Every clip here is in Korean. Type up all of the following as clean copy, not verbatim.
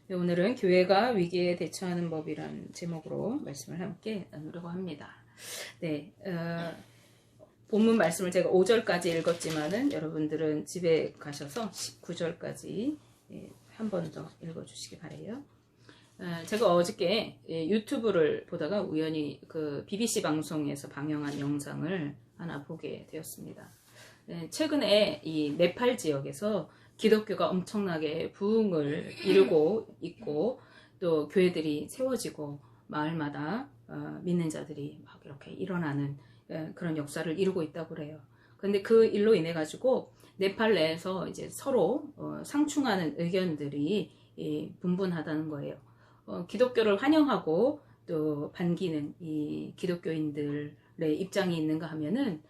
네, 오늘은 교회가 위기에 대처하는 법이란 제목으로 말씀을 함께 나누려고 합니다. 네, 본문 말씀을 제가 5절까지 읽었지만은 여러분들은 집에 가셔서 19절까지 한 번 더 읽어주시기 바래요. 제가 어저께 유튜브를 보다가 우연히 그 BBC 방송에서 방영한 영상을 하나 보게 되었습니다. 최근에 이 네팔 지역에서 기독교가 엄청나게 부흥을 이루고 있고 또 교회들이 세워지고 마을마다 믿는 자들이 막 이렇게 일어나는 그런 역사를 이루고 있다고 그래요. 그런데 그 일로 인해 가지고 네팔 내에서 이제 서로 상충하는 의견들이 분분하다는 거예요. 기독교를 환영하고 또 반기는 이 기독교인들의 입장이 있는가 하면은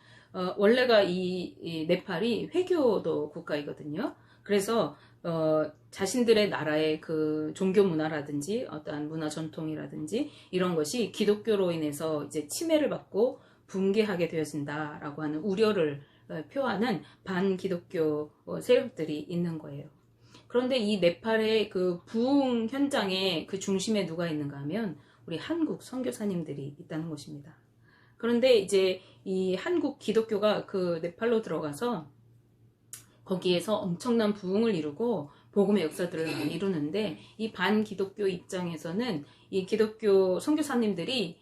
원래가 이 네팔이 회교도 국가이거든요. 그래서 자신들의 나라의 그 종교 문화라든지 어떠한 문화 전통이라든지 이런 것이 기독교로 인해서 이제 침해를 받고 붕괴하게 되어진다라고 하는 우려를 표하는 반기독교 세력들이 있는 거예요. 그런데 이 네팔의 그 부흥 현장의 그 중심에 누가 있는가 하면 우리 한국 선교사님들이 있다는 것입니다. 그런데 이제 이 한국 기독교가 그 네팔로 들어가서 거기에서 엄청난 부흥을 이루고 복음의 역사들을 많이 이루는데 이 반기독교 입장에서는 이 기독교 선교사님들이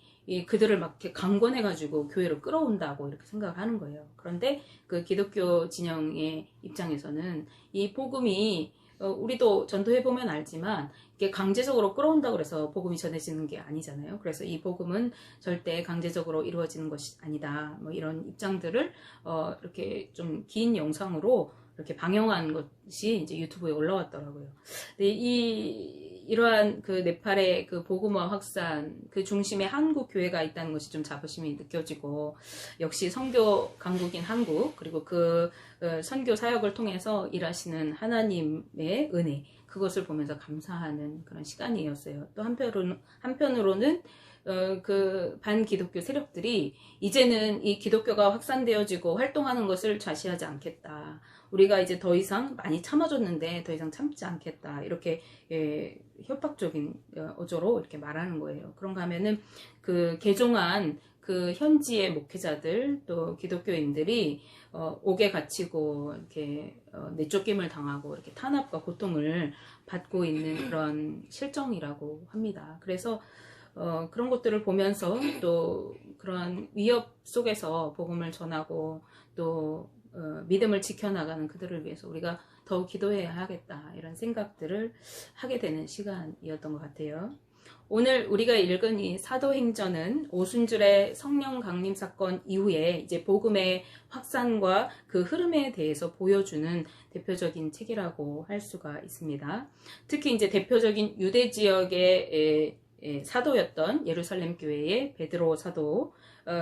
그들을 막 이렇게 강권해가지고 교회로 끌어온다고 이렇게 생각하는 거예요. 그런데 그 기독교 진영의 입장에서는 이 복음이 우리도 전도해보면 알지만 이게 강제적으로 끌어온다고 해서 복음이 전해지는 게 아니잖아요. 그래서 이 복음은 절대 강제적으로 이루어지는 것이 아니다. 뭐 이런 입장들을 이렇게 좀 긴 영상으로 이렇게 방영한 것이 이제 유튜브에 올라왔더라고요. 근데 이러한 그 네팔의 그 복음화 확산 그 중심에 한국 교회가 있다는 것이 좀 자부심이 느껴지고 역시 선교 강국인 한국 그리고 그 선교 사역을 통해서 일하시는 하나님의 은혜 그것을 보면서 감사하는 그런 시간이었어요. 또 한편으로는 그 반기독교 세력들이 이제는 이 기독교가 확산되어지고 활동하는 것을 좌시하지 않겠다. 우리가 이제 더 이상 많이 참아줬는데 더 이상 참지 않겠다. 이렇게 협박적인 어조로 이렇게 말하는 거예요. 그런가 하면은 그 개종한 그 현지의 목회자들 또 기독교인들이 옥에 갇히고 이렇게 내쫓김을 당하고 이렇게 탄압과 고통을 받고 있는 그런 실정이라고 합니다. 그래서 그런 것들을 보면서 또 그런 위협 속에서 복음을 전하고 또 믿음을 지켜나가는 그들을 위해서 우리가 더욱 기도해야 하겠다 이런 생각들을 하게 되는 시간이었던 것 같아요. 오늘 우리가 읽은 이 사도행전은 오순절의 성령 강림 사건 이후에 이제 복음의 확산과 그 흐름에 대해서 보여주는 대표적인 책이라고 할 수가 있습니다. 특히 이제 대표적인 유대 지역의 사도였던 예루살렘 교회의 베드로 사도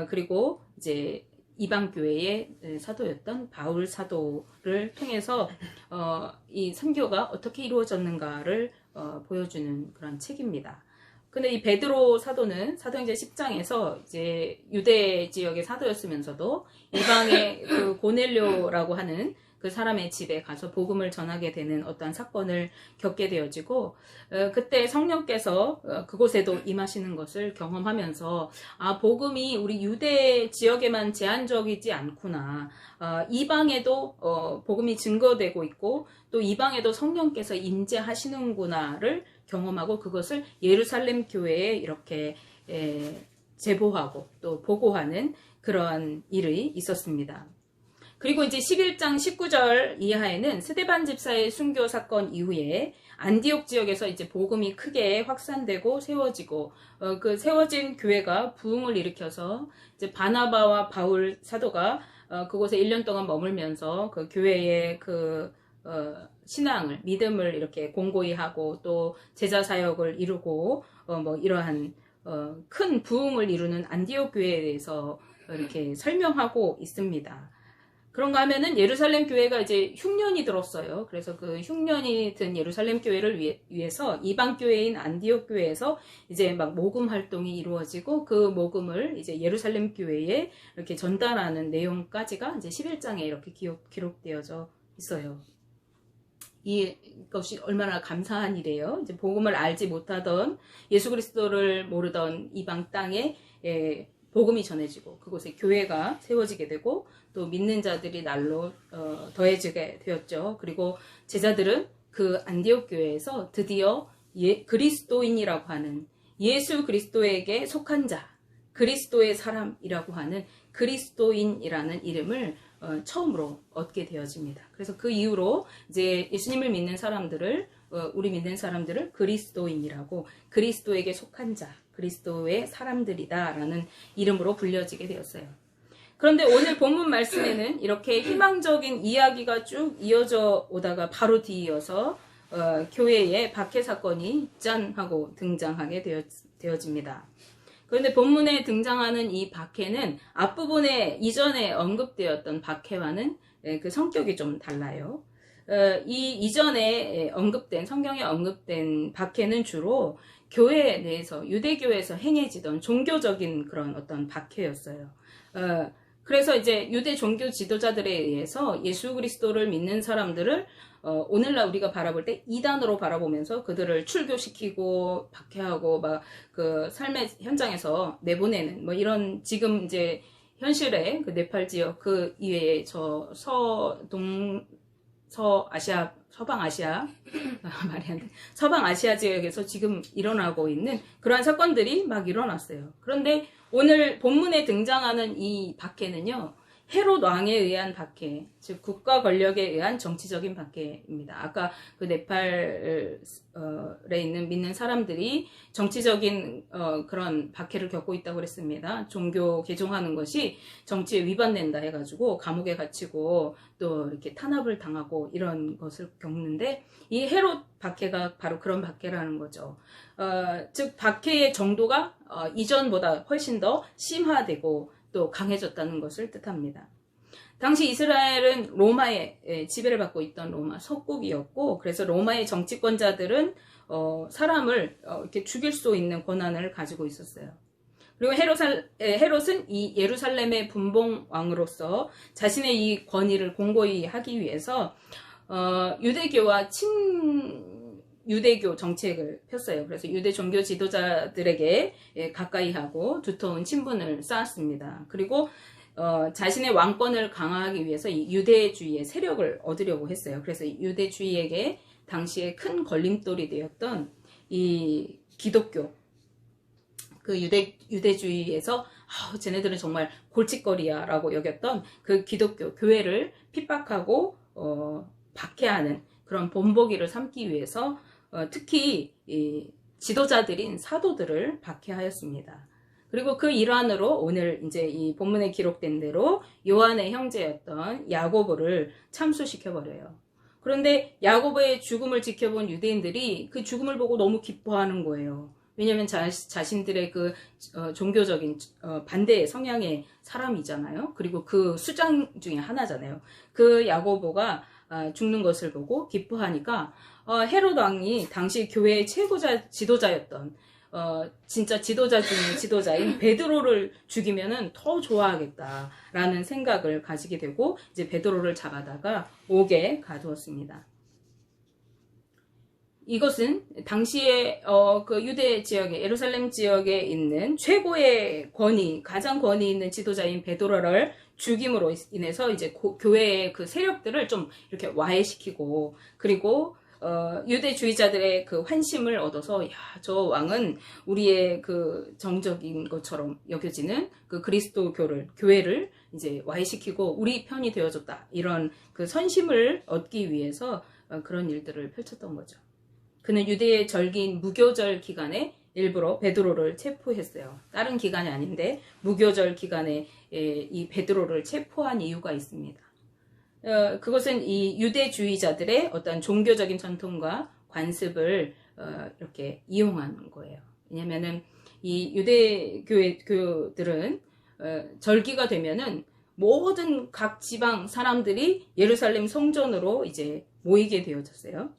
그리고 이제 이방 교회의 사도였던 바울 사도를 통해서 이 선교가 어떻게 이루어졌는가를 보여주는 그런 책입니다. 근데 이 베드로 사도는 사도행전 10장에서 이제 유대 지역의 사도였으면서도 이방의 그 고넬료라고 하는 그 사람의 집에 가서 복음을 전하게 되는 어떤 사건을 겪게 되어지고 그때 성령께서 그곳에도 임하시는 것을 경험하면서 아 복음이 우리 유대 지역에만 제한적이지 않구나. 이방에도 복음이 증거되고 있고 또 이방에도 성령께서 임재하시는구나를 경험하고 그것을 예루살렘 교회에 이렇게 제보하고 또 보고하는 그런 일이 있었습니다. 그리고 이제 11장 19절 이하에는 스데반 집사의 순교 사건 이후에 안디옥 지역에서 이제 복음이 크게 확산되고 세워지고 그 세워진 교회가 부흥을 일으켜서 이제 바나바와 바울 사도가 그곳에 1년 동안 머물면서 그 교회의 그 신앙을 믿음을 이렇게 공고히 하고 또 제자 사역을 이루고 뭐 이러한 큰 부흥을 이루는 안디옥 교회에 대해서 이렇게 설명하고 있습니다. 그런가 하면은 예루살렘 교회가 이제 흉년이 들었어요. 그래서 그 흉년이 든 예루살렘 교회를 위해서 이방 교회인 안디옥 교회에서 이제 막 모금 활동이 이루어지고 그 모금을 이제 예루살렘 교회에 이렇게 전달하는 내용까지가 이제 11장에 이렇게 기록되어져 있어요. 이것이 얼마나 감사한 일이에요. 이제 복음을 알지 못하던 예수 그리스도를 모르던 이방 땅에 복음이 전해지고 그곳에 교회가 세워지게 되고 또 믿는 자들이 날로 더해지게 되었죠. 그리고 제자들은 그 안디옥 교회에서 드디어 그리스도인이라고 하는 예수 그리스도에게 속한 자, 그리스도의 사람이라고 하는 그리스도인이라는 이름을 처음으로 얻게 되어집니다. 그래서 그 이후로 이제 예수님을 믿는 사람들을 우리 믿는 사람들을 그리스도인이라고 그리스도에게 속한 자, 그리스도의 사람들이다라는 이름으로 불려지게 되었어요. 그런데 오늘 본문 말씀에는 이렇게 희망적인 이야기가 쭉 이어져 오다가 바로 뒤이어서 교회에 박해 사건이 짠 하고 등장하게 되어집니다. 그런데 본문에 등장하는 이 박해는 앞부분에 이전에 언급되었던 박해와는 그 성격이 좀 달라요. 이 이전에 성경에 언급된 박해는 주로 교회 내에서 유대교에서 행해지던 종교적인 그런 어떤 박해였어요. 그래서 이제 유대 종교 지도자들에 의해서 예수 그리스도를 믿는 사람들을 오늘날 우리가 바라볼 때 이단으로 바라보면서 그들을 출교시키고 박해하고 막 그 삶의 현장에서 내보내는 뭐 이런 지금 이제 현실의 그 네팔 지역 그 이외에 서방 아시아 말이 안 돼. 서방 아시아 지역에서 지금 일어나고 있는 그러한 사건들이 막 일어났어요. 그런데 오늘 본문에 등장하는 이 박해는요, 헤롯 왕에 의한 박해, 즉 국가 권력에 의한 정치적인 박해입니다. 아까 그 네팔에 있는 믿는 사람들이 정치적인 그런 박해를 겪고 있다고 그랬습니다. 종교 개종하는 것이 정치에 위반된다 해가지고 감옥에 갇히고 또 이렇게 탄압을 당하고 이런 것을 겪는데 이 헤롯 박해가 바로 그런 박해라는 거죠. 즉 박해의 정도가 이전보다 훨씬 더 심화되고 또 강해졌다는 것을 뜻합니다. 당시 이스라엘은 로마의 지배를 받고 있던 로마 속국이었고 그래서 로마의 정치권자들은 사람을 이렇게 죽일 수 있는 권한을 가지고 있었어요. 그리고 헤롯은 이 예루살렘의 분봉왕으로서 자신의 이 권위를 공고히 하기 위해서 유대교와 유대교 정책을 폈어요. 그래서 유대 종교 지도자들에게 가까이 하고 두터운 친분을 쌓았습니다. 그리고 자신의 왕권을 강화하기 위해서 이 유대주의의 세력을 얻으려고 했어요. 그래서 유대주의에게 당시에 큰 걸림돌이 되었던 이 기독교, 그 유대주의에서 쟤네들은 정말 골칫거리야 라고 여겼던 그 기독교 교회를 핍박하고 박해하는 그런 본보기를 삼기 위해서 특히 이 지도자들인 사도들을 박해하였습니다. 그리고 그 일환으로 오늘 이제 이 본문에 기록된 대로 요한의 형제였던 야고보를 참수시켜버려요. 그런데 야고보의 죽음을 지켜본 유대인들이 그 죽음을 보고 너무 기뻐하는 거예요. 왜냐하면 자신들의 그 종교적인 반대 성향의 사람이잖아요. 그리고 그 수장 중에 하나잖아요. 그 야고보가 죽는 것을 보고 기뻐하니까 헤롯 왕이 당시 교회의 지도자였던 진짜 지도자 중에 지도자인 베드로를 죽이면은 더 좋아하겠다라는 생각을 가지게 되고 이제 베드로를 잡아다가 옥에 가두었습니다. 이것은 당시에 그 유대 지역에 예루살렘 지역에 있는 최고의 가장 권위 있는 지도자인 베드로를 죽임으로 인해서 이제 교회의 그 세력들을 좀 이렇게 와해시키고 그리고 유대주의자들의 그 환심을 얻어서 저 왕은 우리의 그 정적인 것처럼 여겨지는 그 그리스도 교회를 이제 와해시키고 우리 편이 되어줬다 이런 그 선심을 얻기 위해서 그런 일들을 펼쳤던 거죠. 그는 유대의 절기인 무교절 기간에 일부러 베드로를 체포했어요. 다른 기간이 아닌데 무교절 기간에 이 베드로를 체포한 이유가 있습니다. 그것은 이 유대주의자들의 어떤 종교적인 전통과 관습을 이렇게 이용한 거예요. 왜냐면은 이 유대교들은 절기가 되면은 모든 각 지방 사람들이 예루살렘 성전으로 이제 모이게 되어졌어요.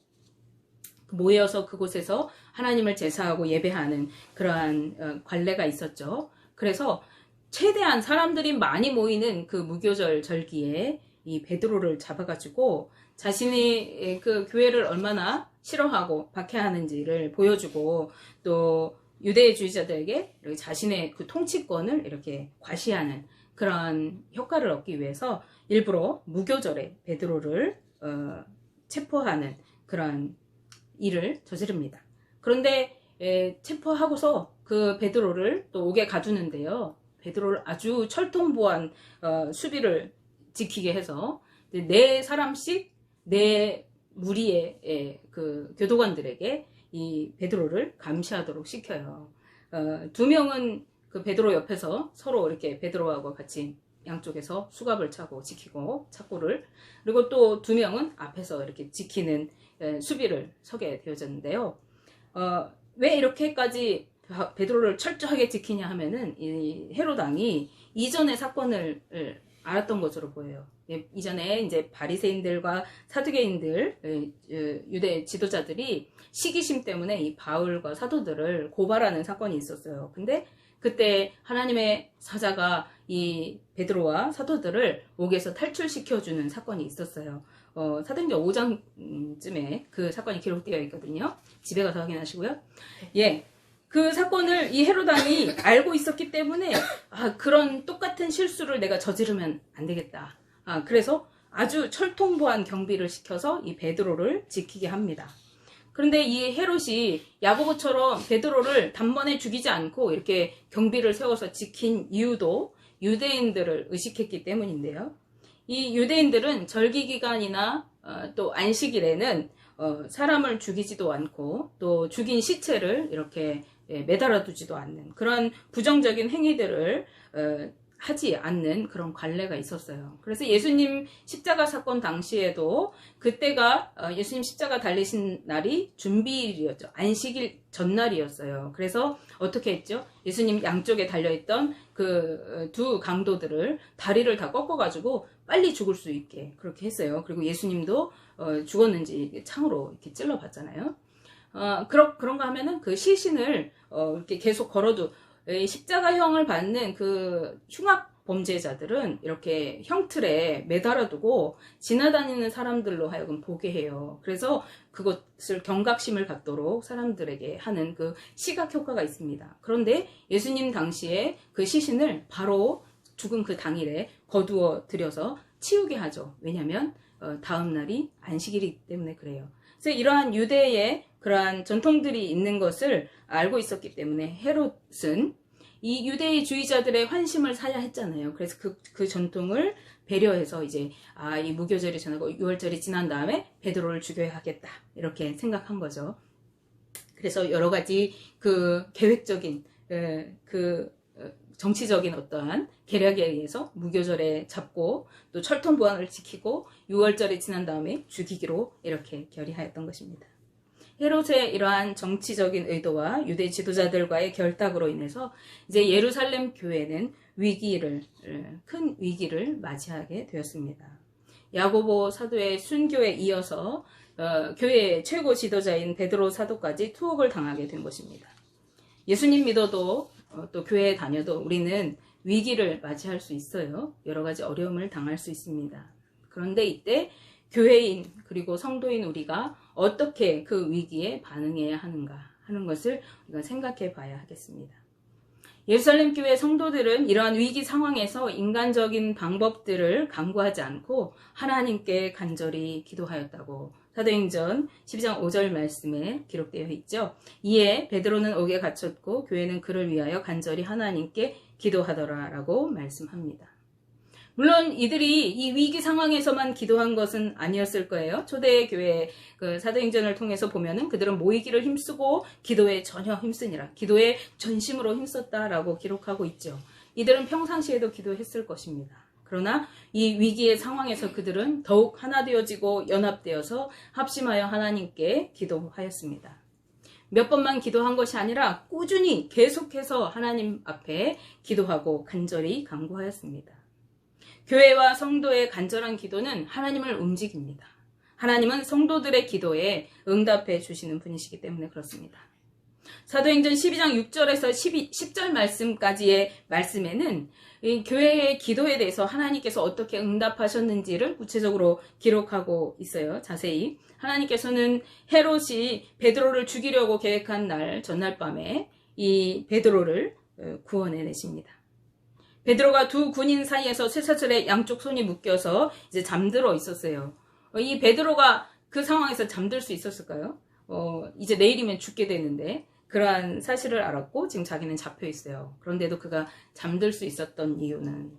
모여서 그곳에서 하나님을 제사하고 예배하는 그러한 관례가 있었죠. 그래서 최대한 사람들이 많이 모이는 그 무교절 절기에 이 베드로를 잡아가지고 자신이 그 교회를 얼마나 싫어하고 박해하는지를 보여주고 또 유대주의자들에게 자신의 그 통치권을 이렇게 과시하는 그런 효과를 얻기 위해서 일부러 무교절에 베드로를 체포하는 그런 일을 저지릅니다. 그런데 체포하고서 그 베드로를 또 옥에 가두는데요. 베드로를 아주 철통보안 수비를 지키게 해서 네 사람씩 네 무리의 그 교도관들에게 이 베드로를 감시하도록 시켜요. 두 명은 그 베드로 옆에서 서로 이렇게 베드로하고 같이 양쪽에서 수갑을 차고 지키고 착고를, 그리고 또 두 명은 앞에서 이렇게 지키는 수비를 서게 되어졌는데요. 왜 이렇게까지 베드로를 철저하게 지키냐 하면은 이 헤롯 왕이 이전의 사건을 알았던 것으로 보여요. 이전에 이제 바리새인들과 사두개인들, 유대 지도자들이 시기심 때문에 이 바울과 사도들을 고발하는 사건이 있었어요. 근데 그때 하나님의 사자가 이 베드로와 사도들을 옥에서 탈출시켜주는 사건이 있었어요. 사도행전 5장쯤에 그 사건이 기록되어 있거든요. 집에 가서 확인하시고요. 예. 그 사건을 이 헤롯 왕이 알고 있었기 때문에 그런 똑같은 실수를 내가 저지르면 안 되겠다. 그래서 아주 철통보안 경비를 시켜서 이 베드로를 지키게 합니다. 그런데 이 헤롯이 야고보처럼 베드로를 단번에 죽이지 않고 이렇게 경비를 세워서 지킨 이유도 유대인들을 의식했기 때문인데요. 이 유대인들은 절기기간이나 또 안식일에는 사람을 죽이지도 않고 또 죽인 시체를 이렇게 매달아 두지도 않는 그런 부정적인 행위들을 하지 않는 그런 관례가 있었어요. 그래서 예수님 십자가 사건 당시에도 그때가 예수님 십자가 달리신 날이 준비일이었죠. 안식일 전날이었어요. 그래서 어떻게 했죠? 예수님 양쪽에 달려있던 그 두 강도들을 다리를 다 꺾어가지고 빨리 죽을 수 있게 그렇게 했어요. 그리고 예수님도 죽었는지 창으로 이렇게 찔러봤잖아요. 그런가 하면은 그 시신을 이렇게 계속 걸어도 십자가형을 받는 그 흉악 범죄자들은 이렇게 형틀에 매달아두고 지나다니는 사람들로 하여금 보게 해요. 그래서 그것을 경각심을 갖도록 사람들에게 하는 그 시각 효과가 있습니다. 그런데 예수님 당시에 그 시신을 바로 죽은 그 당일에 거두어 들여서 치우게 하죠. 왜냐하면 다음 날이 안식일이기 때문에 그래요. 그래서 이러한 유대의 그러한 전통들이 있는 것을 알고 있었기 때문에 헤롯은 이 유대주의자들의 환심을 사야 했잖아요. 그래서 그 전통을 배려해서 이제 이 무교절이 지나고 6월절이 지난 다음에 베드로를 죽여야 하겠다 이렇게 생각한 거죠. 그래서 여러 가지 그 계획적인 그 정치적인 어떠한 계략에 의해서 무교절에 잡고 또 철통 보안을 지키고 6월절이 지난 다음에 죽이기로 이렇게 결의하였던 것입니다. 헤롯의 이러한 정치적인 의도와 유대 지도자들과의 결탁으로 인해서 이제 예루살렘 교회는 큰 위기를 맞이하게 되었습니다. 야고보 사도의 순교에 이어서 교회의 최고 지도자인 베드로 사도까지 투옥을 당하게 된 것입니다. 예수님 믿어도 또 교회에 다녀도 우리는 위기를 맞이할 수 있어요. 여러 가지 어려움을 당할 수 있습니다. 그런데 이때 교회인 그리고 성도인 우리가 어떻게 그 위기에 반응해야 하는가 하는 것을 우리가 생각해 봐야 하겠습니다. 예루살렘 교회 성도들은 이러한 위기 상황에서 인간적인 방법들을 강구하지 않고 하나님께 간절히 기도하였다고 사도행전 12장 5절 말씀에 기록되어 있죠. 이에 베드로는 옥에 갇혔고 교회는 그를 위하여 간절히 하나님께 기도하더라라고 말씀합니다. 물론 이들이 이 위기 상황에서만 기도한 것은 아니었을 거예요. 초대 교회 그 사도행전을 통해서 보면은 그들은 모이기를 힘쓰고 기도에 전혀 힘쓰니라. 기도에 전심으로 힘썼다라고 기록하고 있죠. 이들은 평상시에도 기도했을 것입니다. 그러나 이 위기의 상황에서 그들은 더욱 하나 되어지고 연합되어서 합심하여 하나님께 기도하였습니다. 몇 번만 기도한 것이 아니라 꾸준히 계속해서 하나님 앞에 기도하고 간절히 간구하였습니다. 교회와 성도의 간절한 기도는 하나님을 움직입니다. 하나님은 성도들의 기도에 응답해 주시는 분이시기 때문에 그렇습니다. 사도행전 12장 6절에서 10절 말씀까지의 말씀에는 이 교회의 기도에 대해서 하나님께서 어떻게 응답하셨는지를 구체적으로 기록하고 있어요. 자세히. 하나님께서는 헤롯이 베드로를 죽이려고 계획한 날, 전날 밤에 이 베드로를 구원해내십니다. 베드로가 두 군인 사이에서 쇠사슬에 양쪽 손이 묶여서 이제 잠들어 있었어요. 이 베드로가 그 상황에서 잠들 수 있었을까요? 이제 내일이면 죽게 되는데 그러한 사실을 알았고 지금 자기는 잡혀 있어요. 그런데도 그가 잠들 수 있었던 이유는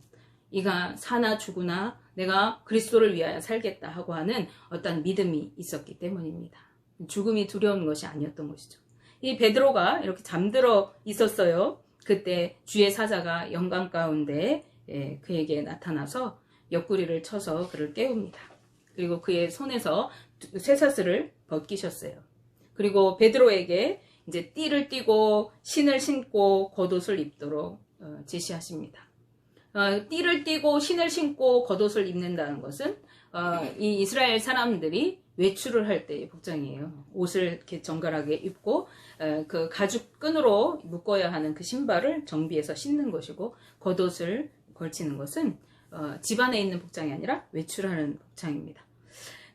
이가 사나 죽으나 내가 그리스도를 위하여 살겠다 하고 하는 어떤 믿음이 있었기 때문입니다. 죽음이 두려운 것이 아니었던 것이죠. 이 베드로가 이렇게 잠들어 있었어요. 그때 주의 사자가 영광 가운데 그에게 나타나서 옆구리를 쳐서 그를 깨웁니다. 그리고 그의 손에서 쇠사슬을 벗기셨어요. 그리고 베드로에게 이제 띠를 띠고 신을 신고 겉옷을 입도록 지시하십니다. 띠를 띠고 신을 신고 겉옷을 입는다는 것은 이 이스라엘 사람들이 외출을 할 때의 복장이에요. 옷을 이렇게 정갈하게 입고 그 가죽 끈으로 묶어야 하는 그 신발을 정비해서 신는 것이고 겉옷을 걸치는 것은 집 안에 있는 복장이 아니라 외출하는 복장입니다.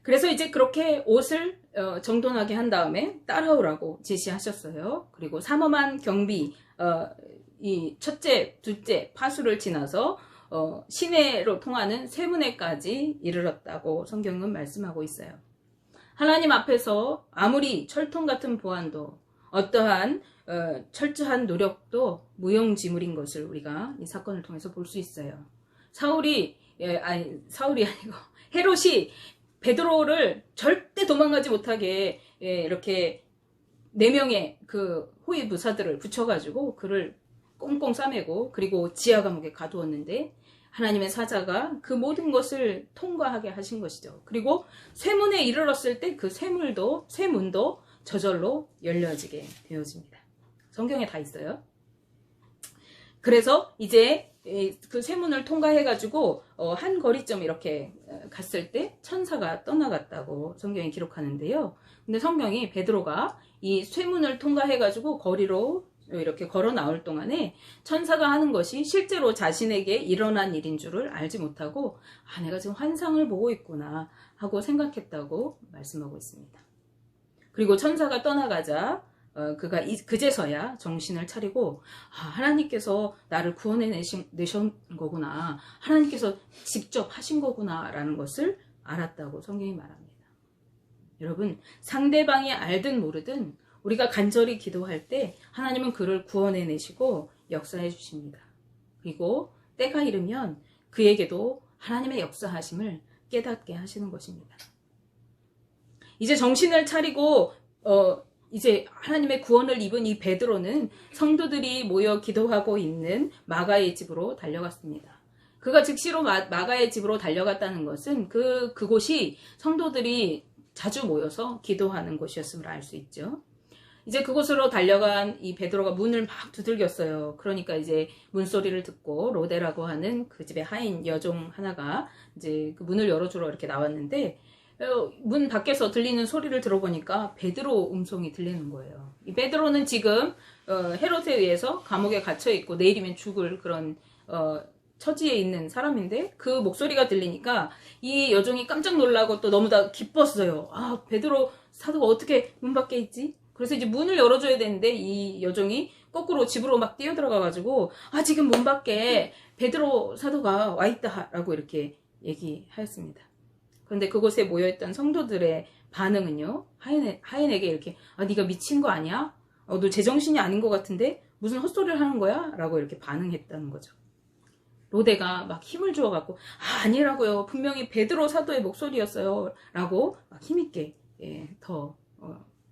그래서 이제 그렇게 옷을 정돈하게 한 다음에 따라오라고 지시하셨어요. 그리고 삼엄한 경비, 이 첫째, 둘째 파수를 지나서 시내로 통하는 쇠문에까지 이르렀다고 성경은 말씀하고 있어요. 하나님 앞에서 아무리 철통 같은 보안도 어떠한 철저한 노력도 무용지물인 것을 우리가 이 사건을 통해서 볼 수 있어요. 사울이 아니고 헤롯이 베드로를 절대 도망가지 못하게 이렇게 4명의 그 호위 부사들을 붙여가지고 그를 꽁꽁 싸매고 그리고 지하 감옥에 가두었는데 하나님의 사자가 그 모든 것을 통과하게 하신 것이죠. 그리고 쇠문에 이르렀을 때 그 쇠문도 저절로 열려지게 되어집니다. 성경에 다 있어요. 그래서 이제 그 쇠문을 통과해가지고 한 거리점 이렇게 갔을 때 천사가 떠나갔다고 성경이 기록하는데요. 근데 성경이 베드로가 이 쇠문을 통과해가지고 거리로 이렇게 걸어 나올 동안에 천사가 하는 것이 실제로 자신에게 일어난 일인 줄을 알지 못하고 내가 지금 환상을 보고 있구나 하고 생각했다고 말씀하고 있습니다. 그리고 천사가 떠나가자 그가 그제서야 정신을 차리고 하나님께서 나를 구원해내신 거구나, 하나님께서 직접 하신 거구나 라는 것을 알았다고 성경이 말합니다. 여러분, 상대방이 알든 모르든 우리가 간절히 기도할 때 하나님은 그를 구원해내시고 역사해 주십니다. 그리고 때가 이르면 그에게도 하나님의 역사하심을 깨닫게 하시는 것입니다. 이제 정신을 차리고 이제 하나님의 구원을 입은 이 베드로는 성도들이 모여 기도하고 있는 마가의 집으로 달려갔습니다. 그가 즉시로 마가의 집으로 달려갔다는 것은 그곳이 성도들이 자주 모여서 기도하는 곳이었음을 알 수 있죠. 이제 그곳으로 달려간 이 베드로가 문을 막 두들겼어요. 그러니까 이제 문소리를 듣고 로데라고 하는 그 집의 하인 여종 하나가 이제 그 문을 열어주러 이렇게 나왔는데 문 밖에서 들리는 소리를 들어보니까 베드로 음성이 들리는 거예요. 이 베드로는 지금 헤롯에 의해서 감옥에 갇혀 있고 내일이면 죽을 그런 처지에 있는 사람인데 그 목소리가 들리니까 이 여종이 깜짝 놀라고 또 너무 다 기뻤어요. 베드로 사도가 어떻게 문 밖에 있지? 그래서 이제 문을 열어줘야 되는데 이 여종이 거꾸로 집으로 막 뛰어들어가가지고 지금 문 밖에 베드로 사도가 와있다 라고 이렇게 얘기하였습니다. 그런데 그곳에 모여있던 성도들의 반응은요, 하인에게 이렇게 네가 미친 거 아니야? 너 제정신이 아닌 것 같은데 무슨 헛소리를 하는 거야? 라고 이렇게 반응했다는 거죠. 로데가 막 힘을 주어갖고 아니라고요, 분명히 베드로 사도의 목소리였어요 라고 막 힘있게 더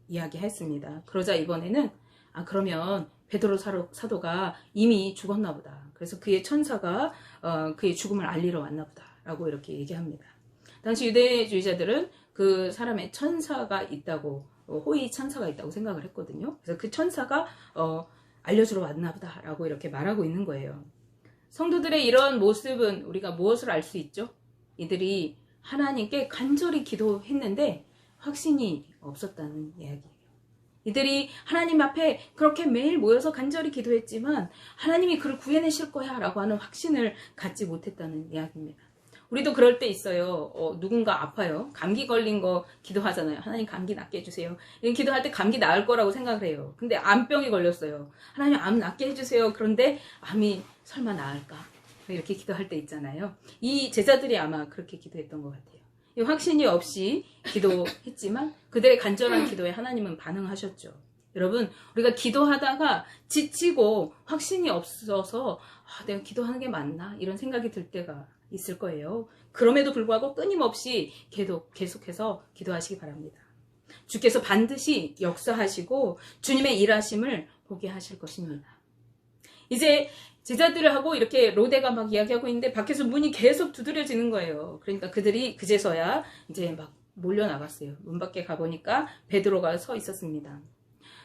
이야기했습니다. 그러자 이번에는 그러면 베드로 사도가 이미 죽었나 보다, 그래서 그의 천사가 그의 죽음을 알리러 왔나 보다 라고 이렇게 얘기합니다. 당시 유대주의자들은 그 사람의 천사가 있다고, 호위 천사가 있다고 생각을 했거든요. 그래서 그 천사가 알려주러 왔나 보다 라고 이렇게 말하고 있는 거예요. 성도들의 이런 모습은 우리가 무엇을 알 수 있죠? 이들이 하나님께 간절히 기도했는데 확신이 없었다는 이야기예요. 이들이 하나님 앞에 그렇게 매일 모여서 간절히 기도했지만 하나님이 그를 구해내실 거야 라고 하는 확신을 갖지 못했다는 이야기입니다. 우리도 그럴 때 있어요. 누군가 아파요. 감기 걸린 거 기도하잖아요. 하나님 감기 낫게 해주세요. 이런 기도할 때 감기 나을 거라고 생각을 해요. 근데 암병이 걸렸어요. 하나님 암 낫게 해주세요. 그런데 암이 설마 나을까? 이렇게 기도할 때 있잖아요. 이 제자들이 아마 그렇게 기도했던 것 같아요. 확신이 없이 기도했지만 그들의 간절한 기도에 하나님은 반응하셨죠. 여러분, 우리가 기도하다가 지치고 확신이 없어서 내가 기도하는 게 맞나? 이런 생각이 들 때가 있을 거예요. 그럼에도 불구하고 끊임없이 계속해서 기도하시기 바랍니다. 주께서 반드시 역사하시고 주님의 일하심을 보게 하실 것입니다. 이제 제자들을 하고 이렇게 로데가 막 이야기하고 있는데 밖에서 문이 계속 두드려지는 거예요. 그러니까 그들이 그제서야 이제 막 몰려나갔어요. 문 밖에 가보니까 베드로가 서 있었습니다.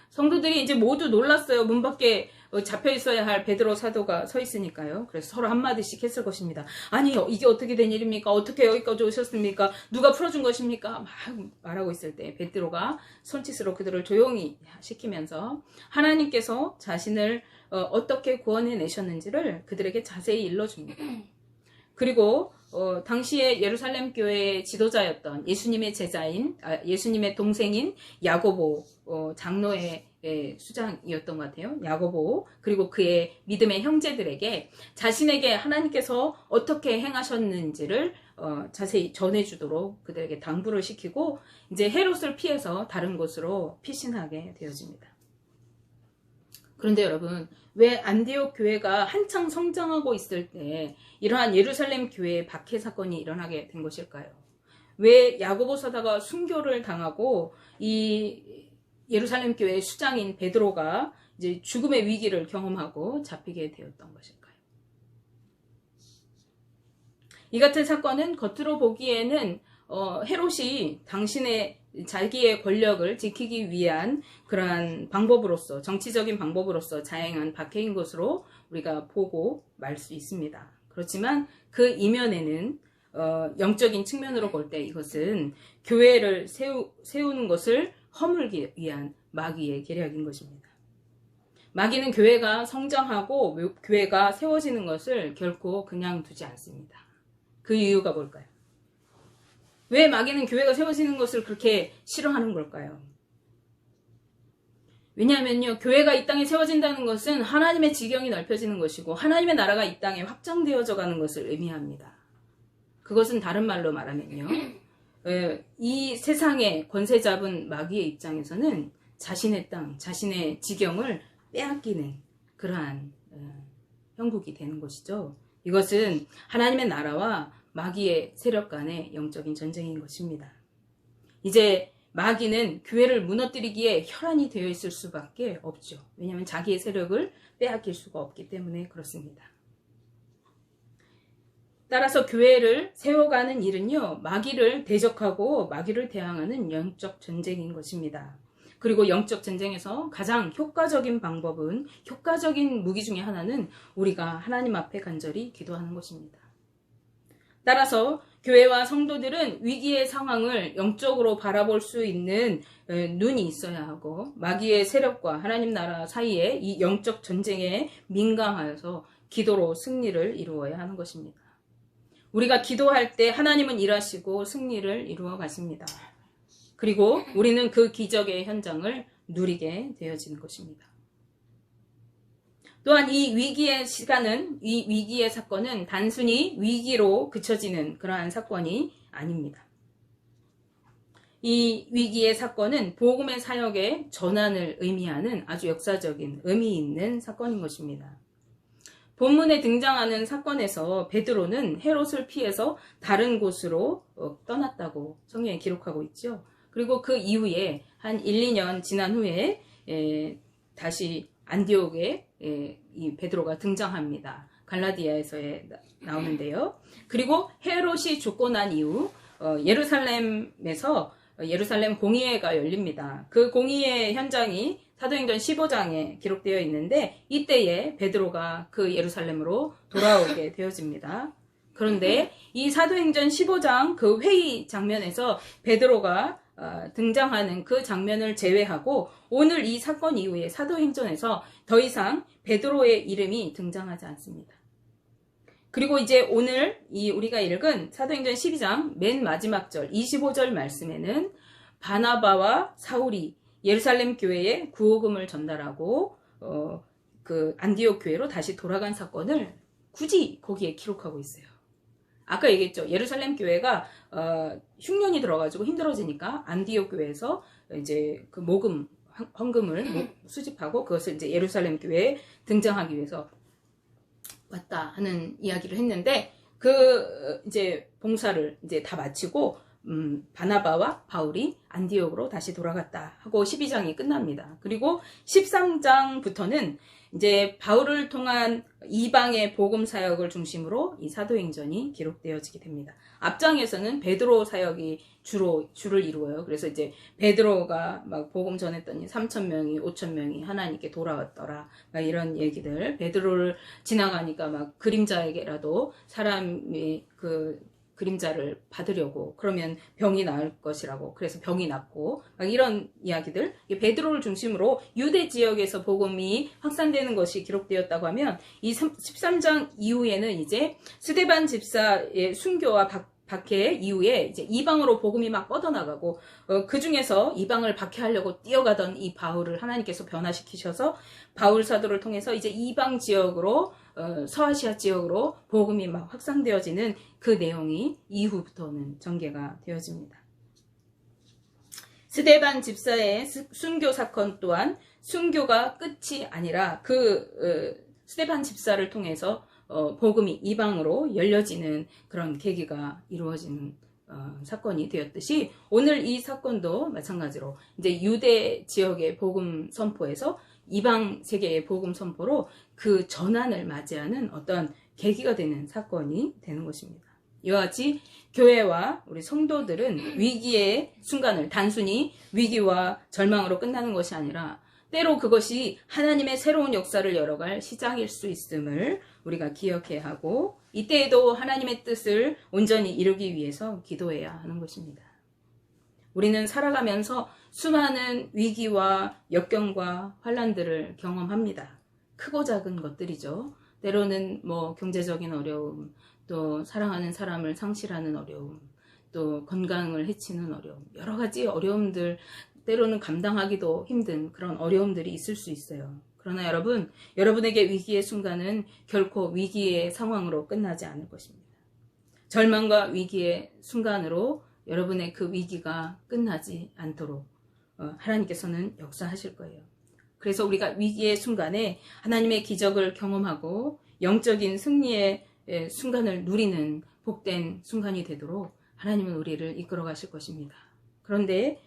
성도들이 이제 모두 놀랐어요. 문 밖에 잡혀 있어야 할 베드로 사도가 서 있으니까요. 그래서 서로 한마디씩 했을 것입니다. 아니, 이게 어떻게 된 일입니까? 어떻게 여기까지 오셨습니까? 누가 풀어준 것입니까? 막 말하고 있을 때 베드로가 손짓으로 그들을 조용히 시키면서 하나님께서 자신을 어떻게 구원해내셨는지를 그들에게 자세히 일러줍니다. 그리고 당시에 예루살렘 교회의 지도자였던 예수님의 제자인 예수님의 동생인 야고보 장로의 수장이었던 것 같아요. 야고보 그리고 그의 믿음의 형제들에게 자신에게 하나님께서 어떻게 행하셨는지를 자세히 전해주도록 그들에게 당부를 시키고 이제 헤롯을 피해서 다른 곳으로 피신하게 되어집니다. 그런데 여러분, 왜 안디옥 교회가 한창 성장하고 있을 때 이러한 예루살렘 교회의 박해 사건이 일어나게 된 것일까요? 왜 야고보 사도가 순교를 당하고 이 예루살렘 교회의 수장인 베드로가 이제 죽음의 위기를 경험하고 잡히게 되었던 것일까요? 이 같은 사건은 겉으로 보기에는 헤롯이 자기의 권력을 지키기 위한 그러한 방법으로서, 정치적인 방법으로서 자행한 박해인 것으로 우리가 보고 말 수 있습니다. 그렇지만 그 이면에는 영적인 측면으로 볼 때 이것은 교회를 세우는 것을 허물기 위한 마귀의 계략인 것입니다. 마귀는 교회가 성장하고 교회가 세워지는 것을 결코 그냥 두지 않습니다. 그 이유가 뭘까요? 왜 마귀는 교회가 세워지는 것을 그렇게 싫어하는 걸까요? 왜냐하면요, 교회가 이 땅에 세워진다는 것은 하나님의 지경이 넓혀지는 것이고 하나님의 나라가 이 땅에 확장되어져 가는 것을 의미합니다. 그것은 다른 말로 말하면요, 이 세상에 권세 잡은 마귀의 입장에서는 자신의 땅, 자신의 지경을 빼앗기는 그러한 형국이 되는 것이죠. 이것은 하나님의 나라와 마귀의 세력 간의 영적인 전쟁인 것입니다. 이제 마귀는 교회를 무너뜨리기에 혈안이 되어 있을 수밖에 없죠. 왜냐하면 자기의 세력을 빼앗길 수가 없기 때문에 그렇습니다. 따라서 교회를 세워가는 일은요, 마귀를 대적하고 마귀를 대항하는 영적 전쟁인 것입니다. 그리고 영적 전쟁에서 가장 효과적인 방법은, 효과적인 무기 중에 하나는 우리가 하나님 앞에 간절히 기도하는 것입니다. 따라서 교회와 성도들은 위기의 상황을 영적으로 바라볼 수 있는 눈이 있어야 하고, 마귀의 세력과 하나님 나라 사이에 이 영적 전쟁에 민감하여서 기도로 승리를 이루어야 하는 것입니다. 우리가 기도할 때 하나님은 일하시고 승리를 이루어 가십니다. 그리고 우리는 그 기적의 현장을 누리게 되어지는 것입니다. 또한 이 위기의 사건은 단순히 위기로 그쳐지는 그러한 사건이 아닙니다. 이 위기의 사건은 복음의 사역의 전환을 의미하는 아주 역사적인 의미 있는 사건인 것입니다. 본문에 등장하는 사건에서 베드로는 헤롯을 피해서 다른 곳으로 떠났다고 성경에 기록하고 있죠. 그리고 그 이후에 한 1, 2년 지난 후에 다시 안디옥에 이 베드로가 등장합니다. 갈라디아에서 나오는데요. 그리고 헤롯이 죽고 난 이후 예루살렘에서 예루살렘 공의회가 열립니다. 그 공의회 현장이 사도행전 15장에 기록되어 있는데 이때에 베드로가 그 예루살렘으로 돌아오게 되어집니다. 그런데 이 사도행전 15장 그 회의 장면에서 베드로가 등장하는 그 장면을 제외하고 오늘 이 사건 이후에 사도행전에서 더 이상 베드로의 이름이 등장하지 않습니다. 그리고 이제 오늘 우리가 읽은 사도행전 12장 맨 마지막 절 25절 말씀에는 바나바와 사울이 예루살렘 교회에 구호금을 전달하고 그 안디옥 교회로 다시 돌아간 사건을 굳이 거기에 기록하고 있어요. 아까 얘기했죠. 예루살렘 교회가 흉년이 들어가지고 힘들어지니까 안디옥 교회에서 이제 그 모금 헌금을 수집하고 그것을 이제 예루살렘 교회에 등장하기 위해서 왔다 하는 이야기를 했는데 그 이제 봉사를 이제 다 마치고 바나바와 바울이 안디옥으로 다시 돌아갔다 하고 12장이 끝납니다. 그리고 13장부터는 이제 바울을 통한 이방의 복음 사역을 중심으로 이 사도행전이 기록되어지게 됩니다. 앞장에서는 베드로 사역이 주를 이루어요. 그래서 이제 베드로가 막 복음 전했더니 3,000명이 5,000명이 하나님께 돌아왔더라. 막 이런 얘기들. 베드로를 지나가니까 막 그림자에게라도 사람이 그 그림자를 받으려고 그러면 병이 나을 것이라고 그래서 병이 낫고 막 이런 이야기들 베드로를 중심으로 유대 지역에서 복음이 확산되는 것이 기록되었다고 하면 이 13장 이후에는 이제 스데반 집사의 순교와 박해 이후에 이제 이방으로 복음이 막 뻗어나가고 그 중에서 이방을 박해하려고 뛰어가던 이 바울을 하나님께서 변화시키셔서 바울 사도를 통해서 이제 이방 지역으로 서아시아 지역으로 복음이 막 확산되어지는 그 내용이 이후부터는 전개가 되어집니다. 스데반 집사의 순교 사건 또한 순교가 끝이 아니라 스데반 집사를 통해서 복음이 이방으로 열려지는 그런 계기가 이루어지는 사건이 되었듯이 오늘 이 사건도 마찬가지로 이제 유대 지역의 복음 선포에서 이방 세계의 복음 선포로 그 전환을 맞이하는 어떤 계기가 되는 사건이 되는 것입니다. 이와 같이 교회와 우리 성도들은 위기의 순간을 단순히 위기와 절망으로 끝나는 것이 아니라 때로 그것이 하나님의 새로운 역사를 열어갈 시작일 수 있음을 우리가 기억해야 하고 이때에도 하나님의 뜻을 온전히 이루기 위해서 기도해야 하는 것입니다. 우리는 살아가면서 수많은 위기와 역경과 환난들을 경험합니다. 크고 작은 것들이죠. 때로는 뭐 경제적인 어려움, 또 사랑하는 사람을 상실하는 어려움, 또 건강을 해치는 어려움, 여러 가지 어려움들, 때로는 감당하기도 힘든 그런 어려움들이 있을 수 있어요. 그러나 여러분에게 위기의 순간은 결코 위기의 상황으로 끝나지 않을 것입니다. 절망과 위기의 순간으로 여러분의 그 위기가 끝나지 않도록 하나님께서는 역사하실 거예요. 그래서 우리가 위기의 순간에 하나님의 기적을 경험하고 영적인 승리의 순간을 누리는 복된 순간이 되도록 하나님은 우리를 이끌어 가실 것입니다. 그런데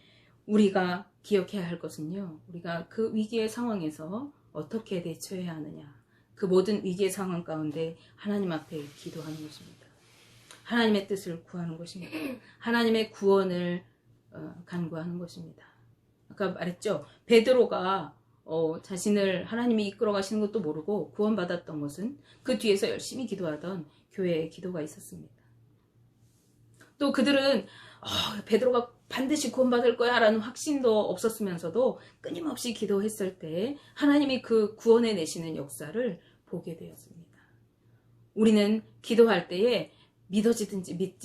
우리가 기억해야 할 것은요, 우리가 그 위기의 상황에서 어떻게 대처해야 하느냐, 그 모든 위기의 상황 가운데 하나님 앞에 기도하는 것입니다. 하나님의 뜻을 구하는 것입니다. 하나님의 구원을 간구하는 것입니다. 아까 말했죠, 베드로가 자신을 하나님이 이끌어 가시는 것도 모르고 구원받았던 것은 그 뒤에서 열심히 기도하던 교회의 기도가 있었습니다. 또 그들은 베드로가 반드시 구원받을 거야 라는 확신도 없었으면서도 끊임없이 기도했을 때 하나님이 그 구원해 내시는 역사를 보게 되었습니다. 우리는 기도할 때에 믿어지든지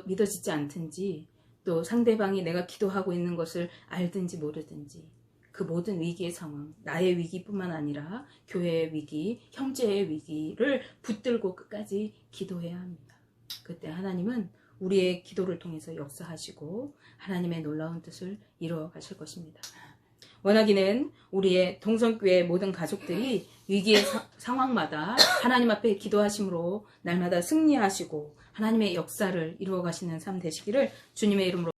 믿어지지 않든지 또 상대방이 내가 기도하고 있는 것을 알든지 모르든지 그 모든 위기의 상황, 나의 위기뿐만 아니라 교회의 위기, 형제의 위기를 붙들고 끝까지 기도해야 합니다. 그때 하나님은 우리의 기도를 통해서 역사하시고 하나님의 놀라운 뜻을 이루어 가실 것입니다. 원하기는 우리의 동성교회 모든 가족들이 위기의 상황마다 하나님 앞에 기도하심으로 날마다 승리하시고 하나님의 역사를 이루어 가시는 삶 되시기를 주님의 이름으로